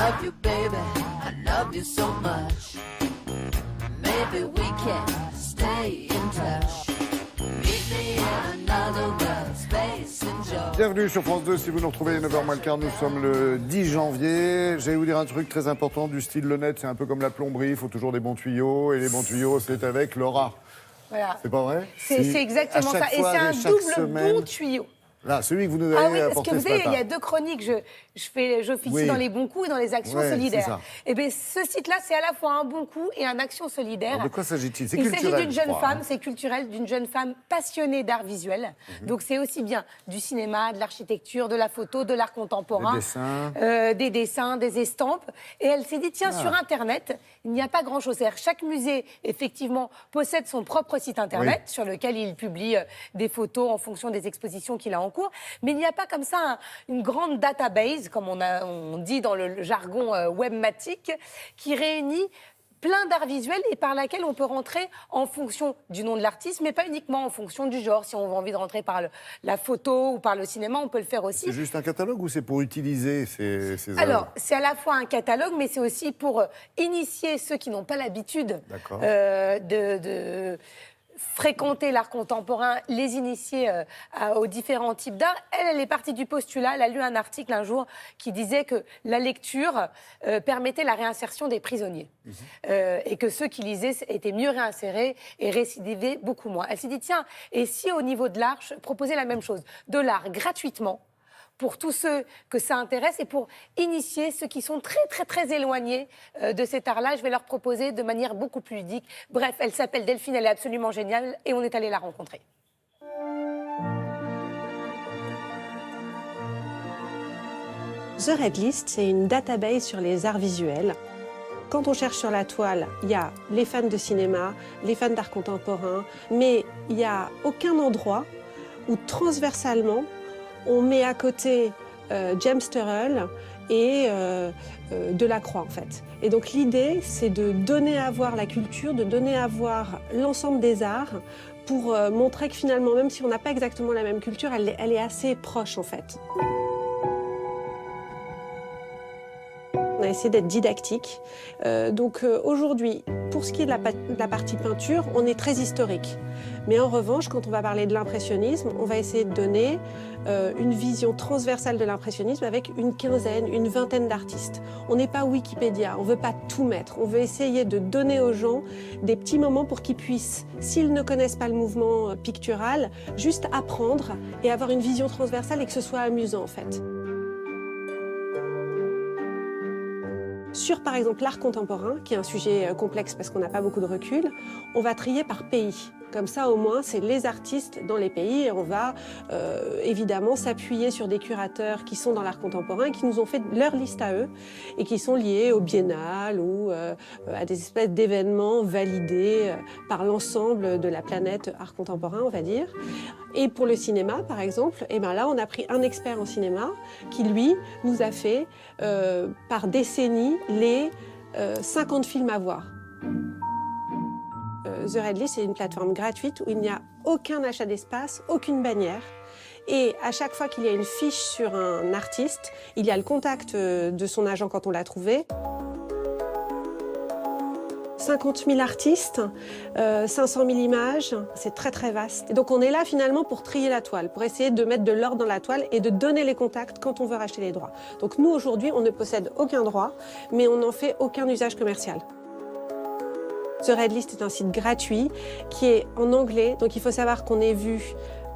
love you, baby, I love you so much. Maybe we can stay in touch. Meet me in another world, space and joy. Bienvenue sur France 2, si vous nous retrouvez à 9h moins le quart, nous sommes le 10 janvier. J'allais vous dire un truc très important du style le net, c'est un peu comme la plomberie, il faut toujours des bons tuyaux, et les bons tuyaux, c'est avec Laura. Voilà. C'est pas vrai? C'est exactement ça. Et c'est un double bon tuyau. Là, celui que vous nous avez oui, parce apporté que vous ce savez, matin. il y a deux chroniques. J'officie Oui. dans les bons coups et dans les actions Ouais, solidaires. c'est ça. Et bien, ce site-là, c'est à la fois un bon coup et un action solidaire. Alors, de quoi s'agit-il? C'est Il culturel, s'agit d'une je jeune crois, femme, hein. c'est culturel, d'une jeune femme passionnée d'art visuel. Donc, c'est aussi bien du cinéma, de l'architecture, de la photo, de l'art contemporain. Des dessins, des estampes. Et elle s'est dit, tiens, sur Internet, il n'y a pas grand-chose. C'est-à-dire, chaque musée, effectivement, possède son propre site Internet sur lequel il publie des photos en fonction des expositions qu'il a en cours. Mais il n'y a pas comme ça une grande database, comme on dit dans le jargon webmatique, qui réunit plein d'arts visuels et par laquelle on peut rentrer en fonction du nom de l'artiste, mais pas uniquement en fonction du genre. Si on a envie de rentrer par la photo ou par le cinéma, on peut le faire aussi. C'est juste un catalogue ou c'est pour utiliser ces œuvres? Alors, c'est à la fois un catalogue, mais c'est aussi pour initier ceux qui n'ont pas l'habitude de fréquenter l'art contemporain, les initier aux différents types d'art. Elle est partie du postulat, elle a lu un article un jour qui disait que la lecture permettait la réinsertion des prisonniers et que ceux qui lisaient étaient mieux réinsérés et récidivaient beaucoup moins. Elle s'est dit, tiens, et si au niveau de l'art, je proposais la même chose, de l'art gratuitement, pour tous ceux que ça intéresse et pour initier ceux qui sont très, très, très éloignés de cet art-là. Je vais leur proposer de manière beaucoup plus ludique. Bref, elle s'appelle Delphine, elle est absolument géniale et on est allé la rencontrer. The Red List, c'est une database sur les arts visuels. Quand on cherche sur la toile, il y a les fans de cinéma, les fans d'art contemporain, mais il n'y a aucun endroit où transversalement, on met à côté James Turrell et Delacroix, en fait. Et donc l'idée, c'est de donner à voir la culture, de donner à voir l'ensemble des arts pour montrer que finalement, même si on n'a pas exactement la même culture, elle est assez proche, en fait. On a essayé d'être didactique. Aujourd'hui, pour ce qui est de la partie peinture, on est très historique. Mais en revanche, quand on va parler de l'impressionnisme, on va essayer de donner une vision transversale de l'impressionnisme avec une vingtaine d'artistes. On n'est pas Wikipédia, on ne veut pas tout mettre. On veut essayer de donner aux gens des petits moments pour qu'ils puissent, s'ils ne connaissent pas le mouvement pictural, juste apprendre et avoir une vision transversale et que ce soit amusant, en fait. Sur, par exemple, l'art contemporain, qui est un sujet complexe parce qu'on n'a pas beaucoup de recul, on va trier par pays. Comme ça, au moins, c'est les artistes dans les pays et on va évidemment s'appuyer sur des curateurs qui sont dans l'art contemporain, qui nous ont fait leur liste à eux et qui sont liés au biennale ou à des espèces d'événements validés par l'ensemble de la planète art contemporain, on va dire. Et pour le cinéma, par exemple, eh ben là, on a pris un expert en cinéma qui, lui, nous a fait par décennie les 50 films à voir. The Red List, c'est une plateforme gratuite où il n'y a aucun achat d'espace, aucune bannière. Et à chaque fois qu'il y a une fiche sur un artiste, il y a le contact de son agent quand on l'a trouvé. 50 000 artistes, 500 000 images, c'est très très vaste. Et donc on est là finalement pour trier la toile, pour essayer de mettre de l'ordre dans la toile et de donner les contacts quand on veut racheter les droits. Donc nous aujourd'hui, on ne possède aucun droit, mais on n'en fait aucun usage commercial. The Red List est un site gratuit qui est en anglais, donc il faut savoir qu'on est vu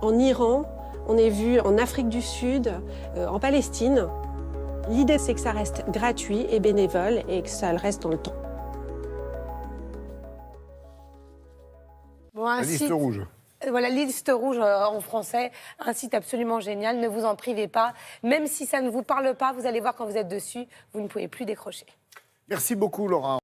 en Iran, on est vu en Afrique du Sud, en Palestine. L'idée c'est que ça reste gratuit et bénévole et que ça le reste dans le temps. Bon, La liste rouge. Voilà, liste rouge en français, un site absolument génial, ne vous en privez pas. Même si ça ne vous parle pas, vous allez voir quand vous êtes dessus, vous ne pouvez plus décrocher. Merci beaucoup, Laura.